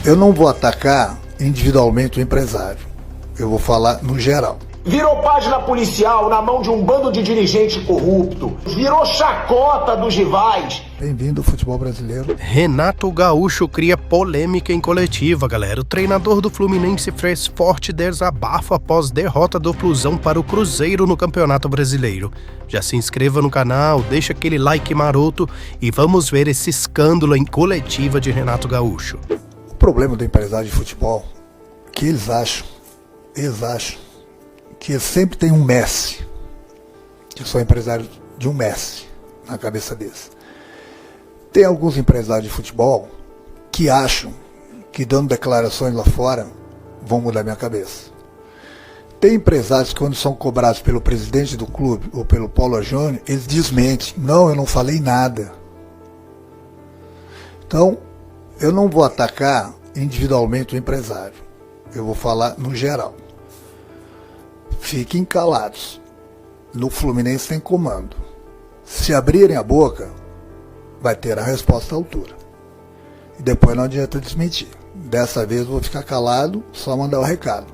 Eu não vou atacar individualmente o empresário. Eu vou falar no geral. Virou página policial na mão de um bando de dirigente corrupto. Virou chacota dos rivais. Bem-vindo ao futebol brasileiro. Renato Gaúcho cria polêmica em coletiva, galera. O treinador do Fluminense fez forte desabafo após derrota do Flusão para o Cruzeiro no Campeonato Brasileiro. Já se inscreva no canal, deixa aquele like maroto e vamos ver esse escândalo em coletiva de Renato Gaúcho. O problema do empresário de futebol é que eles acham que sempre tem um Messi, que eu sou empresário de um Messi na cabeça deles. Tem alguns empresários de futebol que acham que dando declarações lá fora vão mudar minha cabeça. Tem empresários que quando são cobrados pelo presidente do clube ou pelo Paulo Júnior, eles desmentem. Não, eu não falei nada. Então, eu não vou atacar individualmente o empresário. Eu vou falar no geral. Fiquem calados. No Fluminense tem comando. Se abrirem a boca, vai ter a resposta à altura. E depois não adianta desmentir. Dessa vez eu vou ficar calado, só mandar o recado.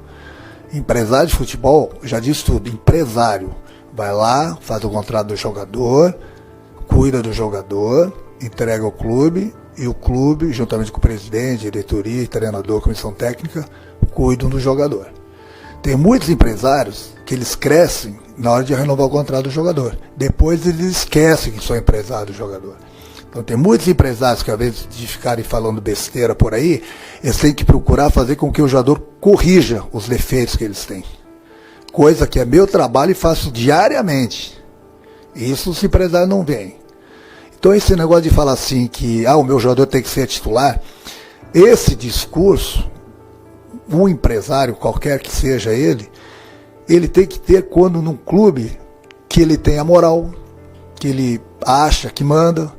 Empresário de futebol, já disse tudo. Empresário vai lá, faz o contrato do jogador, cuida do jogador, entrega ao clube, e o clube, juntamente com o presidente, diretoria, treinador, comissão técnica, cuidam do jogador. Tem muitos empresários que eles crescem na hora de renovar o contrato do jogador. Depois eles esquecem que são empresários do jogador. Então tem muitos empresários que, ao invés de ficarem falando besteira por aí, eles têm que procurar fazer com que o jogador corrija os defeitos que eles têm. Coisa que é meu trabalho e faço diariamente. Isso os empresários não veem. Então esse negócio de falar assim que o meu jogador tem que ser titular, esse discurso, um empresário, qualquer que seja ele tem que ter quando num clube que ele tem a moral, que ele acha que manda,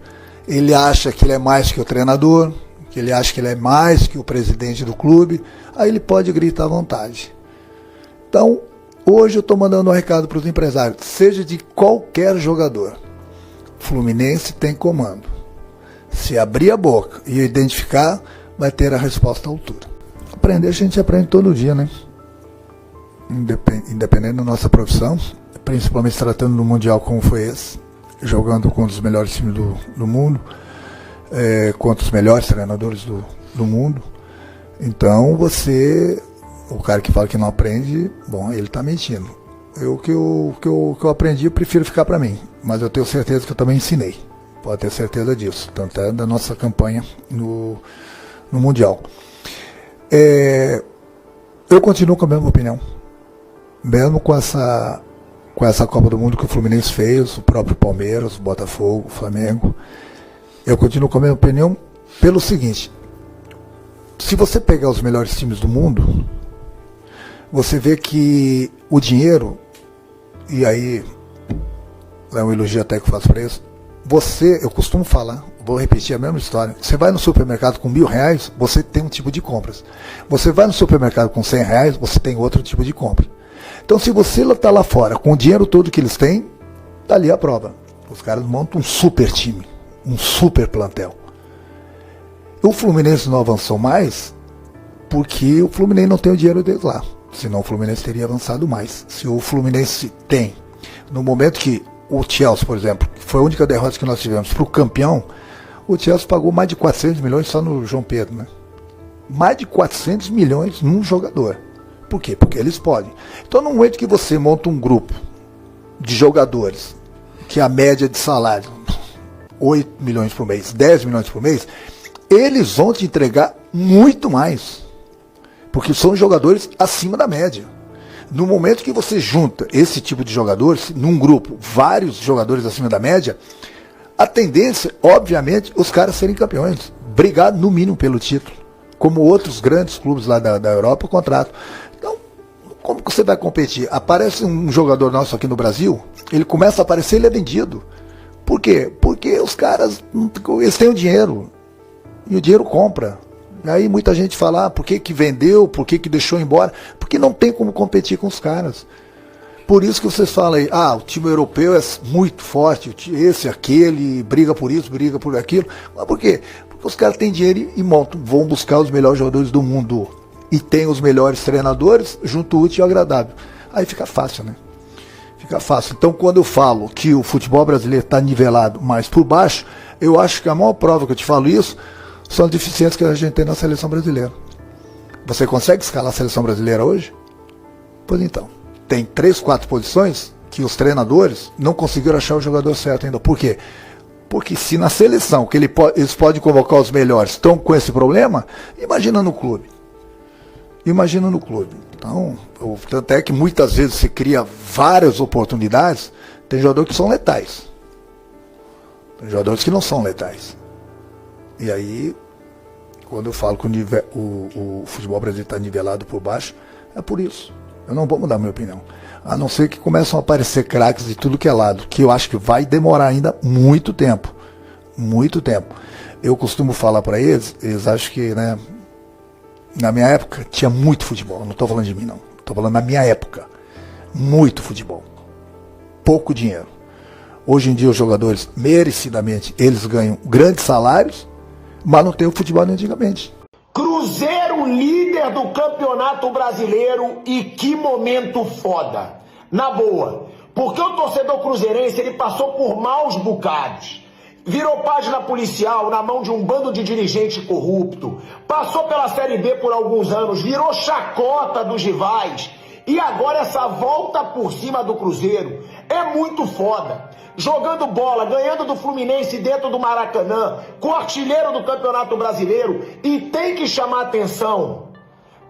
ele acha que ele é mais que o treinador, que ele acha que ele é mais que o presidente do clube, aí ele pode gritar à vontade. Então, hoje eu estou mandando um recado para os empresários, seja de qualquer jogador. Fluminense tem comando. Se abrir a boca e identificar, vai ter a resposta à altura. Aprender a gente aprende todo dia, né? Independente da nossa profissão, principalmente tratando do Mundial como foi esse, jogando com um dos melhores times do mundo, contra os melhores treinadores do mundo. Então o cara que fala que não aprende, bom, ele está mentindo. O que eu aprendi, eu prefiro ficar para mim, mas eu tenho certeza que eu também ensinei, pode ter certeza disso, tanto é da nossa campanha no Mundial. Eu continuo com a mesma opinião, mesmo com essa Copa do Mundo que o Fluminense fez, o próprio Palmeiras, o Botafogo, o Flamengo. Eu continuo com a mesma opinião pelo seguinte: se você pegar os melhores times do mundo, você vê que o dinheiro, e aí é um elogio até que eu faço para isso, eu costumo falar, vou repetir a mesma história, você vai no supermercado com R$1.000, você tem um tipo de compras. Você vai no supermercado com R$100, você tem outro tipo de compra. Então se você está lá fora com o dinheiro todo que eles têm, está ali a prova. Os caras montam um super time, um super plantel. O Fluminense não avançou mais porque o Fluminense não tem o dinheiro deles lá. Senão o Fluminense teria avançado mais. Se o Fluminense tem, no momento que o Chelsea, por exemplo, que foi a única derrota que nós tivemos para o campeão, o Chelsea pagou mais de 400 milhões só no João Pedro, né? Mais de 400 milhões num jogador. Por quê? Porque eles podem. Então, no momento que você monta um grupo de jogadores, que a média de salário, 8 milhões por mês, 10 milhões por mês, eles vão te entregar muito mais. Porque são jogadores acima da média. No momento que você junta esse tipo de jogadores, num grupo, vários jogadores acima da média, a tendência, obviamente, os caras serem campeões. Brigar, no mínimo, pelo título. Como outros grandes clubes lá da Europa, o contrato. Então, como que você vai competir? Aparece um jogador nosso aqui no Brasil, ele começa a aparecer, ele é vendido. Por quê? Porque os caras, eles têm o dinheiro. E o dinheiro compra. Aí muita gente fala, por que vendeu, por que deixou embora? Porque não tem como competir com os caras. Por isso que vocês falam aí, o time europeu é muito forte, esse, aquele, briga por isso, briga por aquilo. Mas por quê? Os caras têm dinheiro e montam, vão buscar os melhores jogadores do mundo. E tem os melhores treinadores, junto o útil e o agradável. Aí fica fácil, né? Fica fácil. Então, quando eu falo que o futebol brasileiro está nivelado mais por baixo, eu acho que a maior prova que eu te falo isso são as deficiências que a gente tem na seleção brasileira. Você consegue escalar a seleção brasileira hoje? Pois então, tem 3, 4 posições que os treinadores não conseguiram achar o jogador certo ainda. Por quê? Porque se na seleção, que eles podem convocar os melhores, estão com esse problema, imagina no clube. Imagina no clube. Então, tanto é que muitas vezes se cria várias oportunidades, tem jogadores que são letais. Tem jogadores que não são letais. E aí, quando eu falo que o futebol brasileiro está nivelado por baixo, é por isso. Eu não vou mudar minha opinião. A não ser que começam a aparecer craques de tudo que é lado, que eu acho que vai demorar ainda muito tempo. Muito tempo. Eu costumo falar para eles acham que, né, na minha época tinha muito futebol. Não estou falando de mim, não. Estou falando na minha época. Muito futebol. Pouco dinheiro. Hoje em dia os jogadores, merecidamente, eles ganham grandes salários, mas não tem o futebol de antigamente. Cruzeiro líder do Campeonato Brasileiro e que momento foda. Na boa. Porque o torcedor cruzeirense, ele passou por maus bocados. Virou página policial na mão de um bando de dirigente corrupto. Passou pela Série B por alguns anos, virou chacota dos rivais. E agora essa volta por cima do Cruzeiro é muito foda. Jogando bola, ganhando do Fluminense dentro do Maracanã, com o artilheiro do Campeonato Brasileiro. E tem que chamar atenção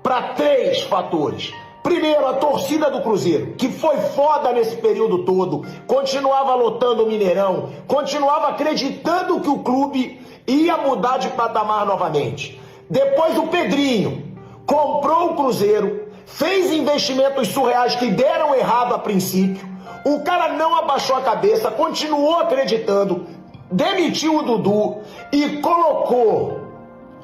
para 3 fatores. Primeiro, a torcida do Cruzeiro, que foi foda nesse período todo, continuava lotando o Mineirão, continuava acreditando que o clube ia mudar de patamar novamente. Depois o Pedrinho comprou o Cruzeiro, fez investimentos surreais que deram errado a princípio, o cara não abaixou a cabeça, continuou acreditando, demitiu o Dudu e colocou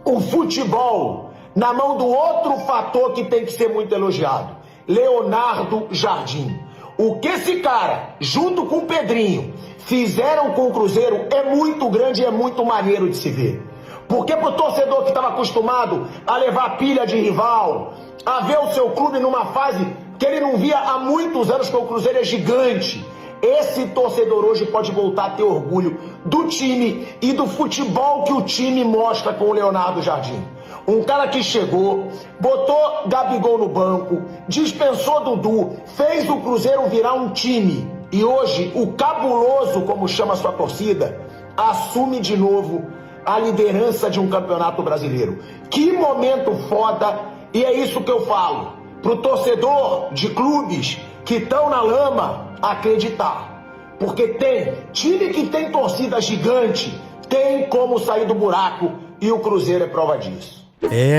o futebol na mão do outro fator que tem que ser muito elogiado, Leonardo Jardim. O que esse cara, junto com o Pedrinho, fizeram com o Cruzeiro é muito grande e é muito maneiro de se ver. Porque pro torcedor que estava acostumado a levar pilha de rival, a ver o seu clube numa fase que ele não via há muitos anos, que o Cruzeiro é gigante, esse torcedor hoje pode voltar a ter orgulho do time e do futebol que o time mostra com o Leonardo Jardim. Um cara que chegou, botou Gabigol no banco, dispensou Dudu, fez o Cruzeiro virar um time. E hoje, o cabuloso, como chama sua torcida, assume de novo a liderança de um campeonato brasileiro. Que momento foda, e é isso que eu falo. Pro torcedor de clubes que estão na lama, acreditar. Porque tem time que tem torcida gigante, tem como sair do buraco, e o Cruzeiro é prova disso.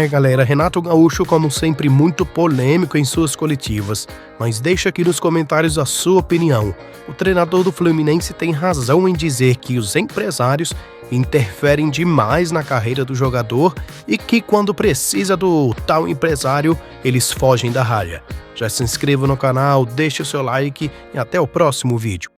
Galera, Renato Gaúcho, como sempre, muito polêmico em suas coletivas, mas deixa aqui nos comentários a sua opinião. O treinador do Fluminense tem razão em dizer que os empresários interferem demais na carreira do jogador e que quando precisa do tal empresário, eles fogem da raia. Já se inscreva no canal, deixe o seu like e até o próximo vídeo.